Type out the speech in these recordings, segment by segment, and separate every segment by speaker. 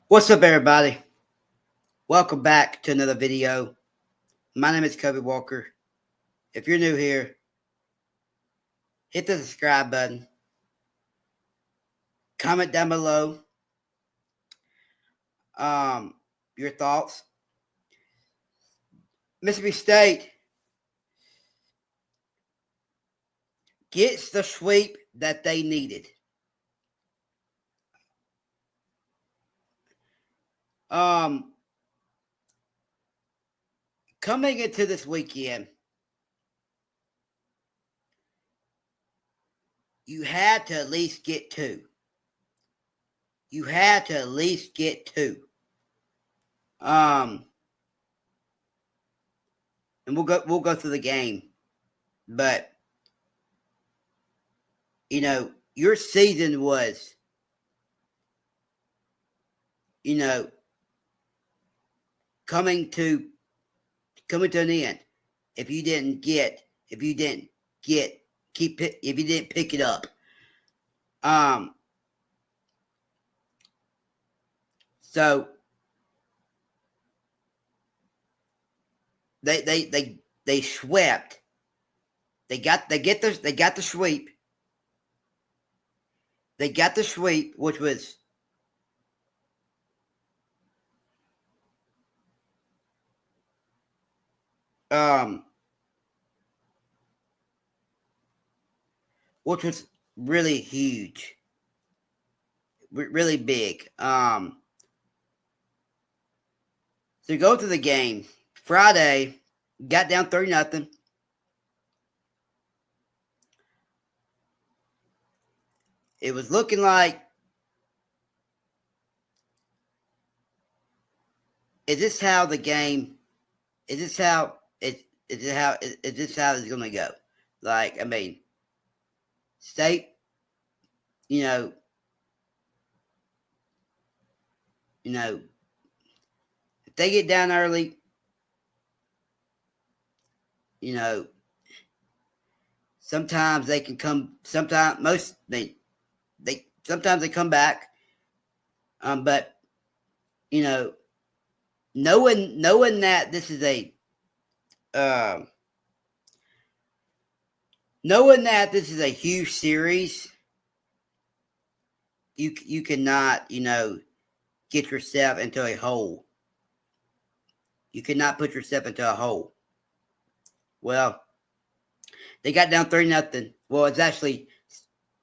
Speaker 1: What's up, everybody? Welcome back to another video. My name is Kobe Walker. If you're new here, hit the subscribe button. Comment down below your thoughts. Mississippi State gets the sweep that they needed. Coming into this weekend, you had to at least get two. You had to at least get two. And we'll go through the game, but your season was, coming to an end if you didn't pick it up. So they swept. They got the sweep. They got the sweep, which was really huge, really big. So go to the game Friday, got down 3-0. It was looking like, is this how the game? Is this how it? Is this how it's going to go? Like, I mean, State, if they get down early, sometimes they can come. Sometimes sometimes they come back. But knowing that this is a huge series, you cannot get yourself into a hole. You cannot put yourself into a hole. Well, they got down 3-0. Well, it's actually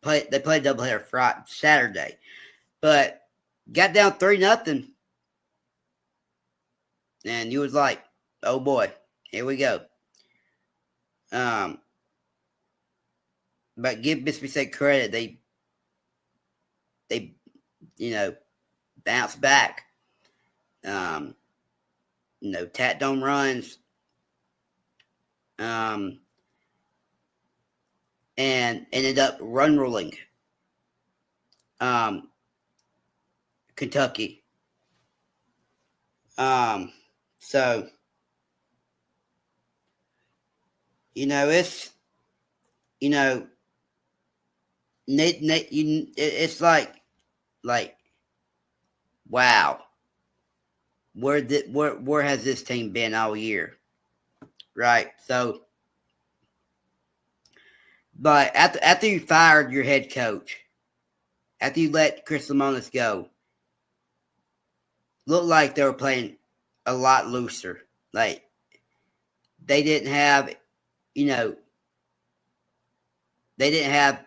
Speaker 1: they played doubleheader Friday, Saturday, but got down 3-0, and you was like, "Oh boy, here we go." But give Mississippi State credit; they bounced back. Tat dome runs. And ended up run ruling Kentucky. So it's it's like wow, where has this team been all year, right? So, but after you fired your head coach, after you let Chris Lemonis go, looked like they were playing a lot looser. Like, they didn't have, they didn't have,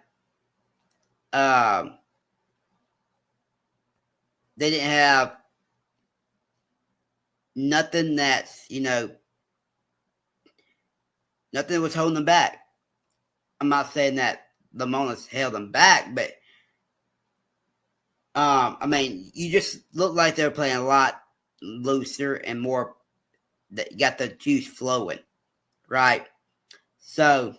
Speaker 1: they didn't have nothing that's, nothing was holding them back. I'm not saying that Lemonis held them back, but I mean, you just look like they were playing a lot looser and more. That got the juice flowing, right? So,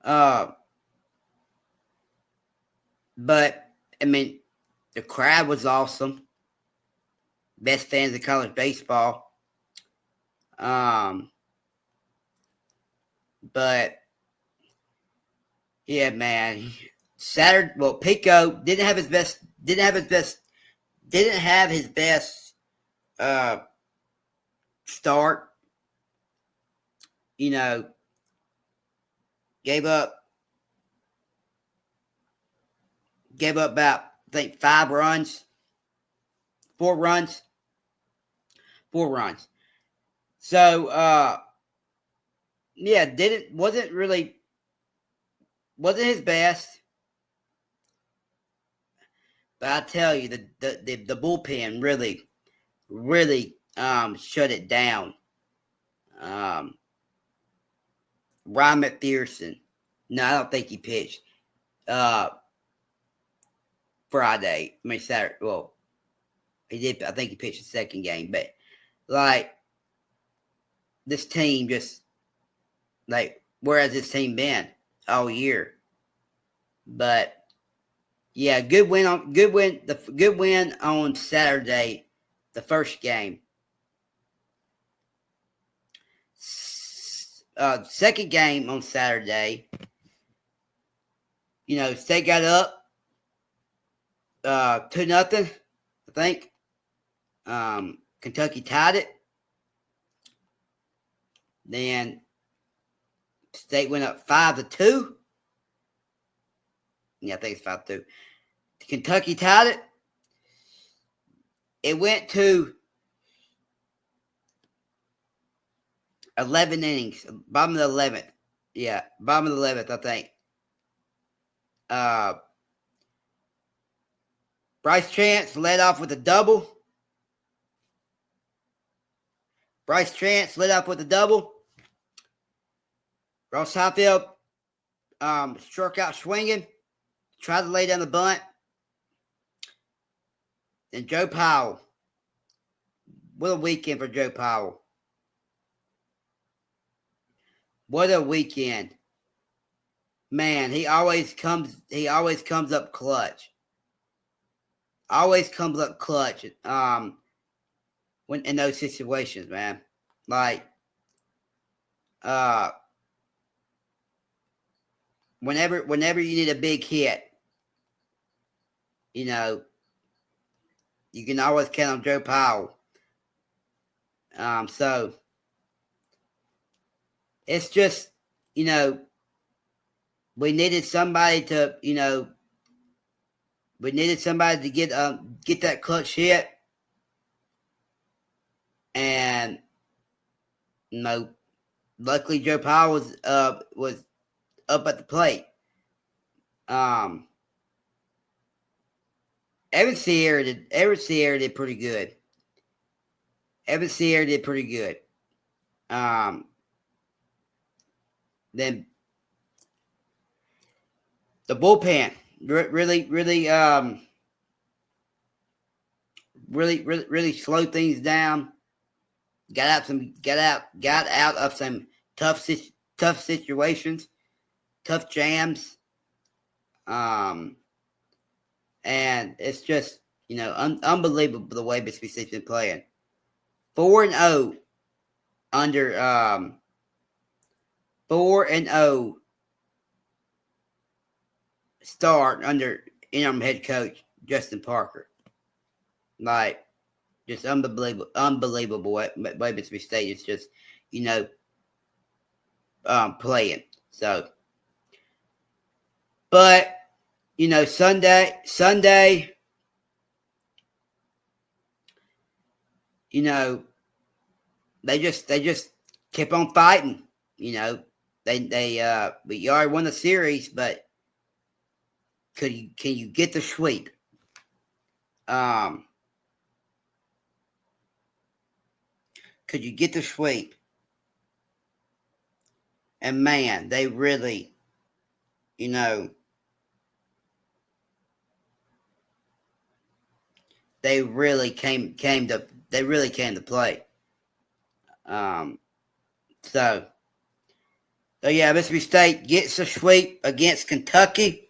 Speaker 1: but I mean, the crowd was awesome. Best fans of college baseball. But yeah, man, Saturday, well, Pico didn't have his best start. You know, gave up about, I think, 4 runs. So yeah, wasn't his best. But I tell you, the bullpen really shut it down. Ryan McPherson. No, I don't think he pitched Friday. I mean Saturday. Well, he did. I think he pitched the second game, but like this team just where has this team been all year? But yeah, good win on Saturday, the first game. Second game on Saturday, you know, State got up 2-0, I think. Kentucky tied it. Then State went up 5-2. Yeah, I think it's 5-2. Kentucky tied it. It went to 11 innings, bottom of the 11th. Yeah, bottom of the 11th, I think. Bryce Chance led off with a double. Ross Highfield struck out swinging, tried to lay down the bunt. Then Joe Powell. What a weekend for Joe Powell. What a weekend. Man, he always comes up clutch. When in those situations, man. Like whenever you need a big hit, you know, you can always count on Joe Powell. So it's just, you know, we needed somebody to, get that clutch hit. And luckily Joe Powell was up at the plate. Evan Sierra did pretty good. Then the bullpen really slowed things down. Got out of some tough situations, tough jams. And it's just, unbelievable the way Mississippi State's been playing. 4-0 under 4-0 start under interim head coach Justin Parker. Like, just unbelievable way Mississippi State is just, playing. So, but Sunday, they just kept on fighting. We already won the series, but can you get the sweep? Could you get the sweep? And man, they really, they really came to play. So yeah, Mississippi State gets a sweep against Kentucky.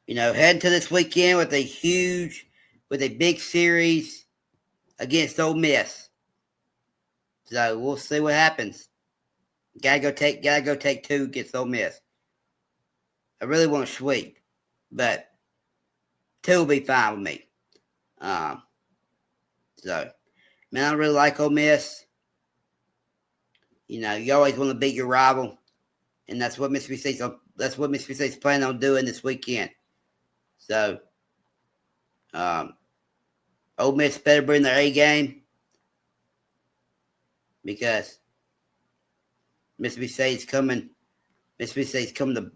Speaker 1: Heading to this weekend with a big series against Ole Miss. So we'll see what happens. Gotta go take 2 against Ole Miss. I really want to sweep, but 2 will be fine with me. So, man, I really like Ole Miss. You know, you always want to beat your rival, and that's what Mississippi State's planning on doing this weekend. So, Ole Miss better bring their A game because Mississippi State's coming. Mississippi State's coming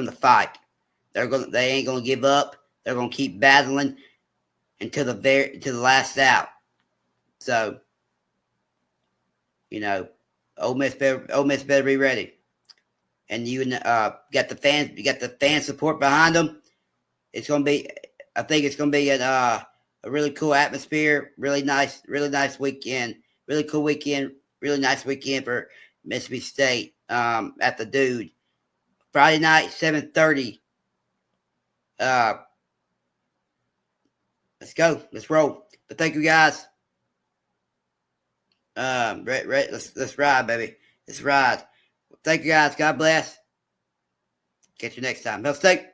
Speaker 1: to fight. They ain't gonna give up. They're gonna keep battling until the last out. So, you know, Ole Miss better be ready. And you got the fans. You got the fan support behind them. It's gonna be. I think it's gonna be a really cool atmosphere. Really nice weekend. Really cool weekend. Really nice weekend for Mississippi State at the Dude. Friday night, 7:30. Let's go. Let's roll. But thank you guys. Let's ride, baby. Let's ride. Thank you guys. God bless. Catch you next time. Hail State.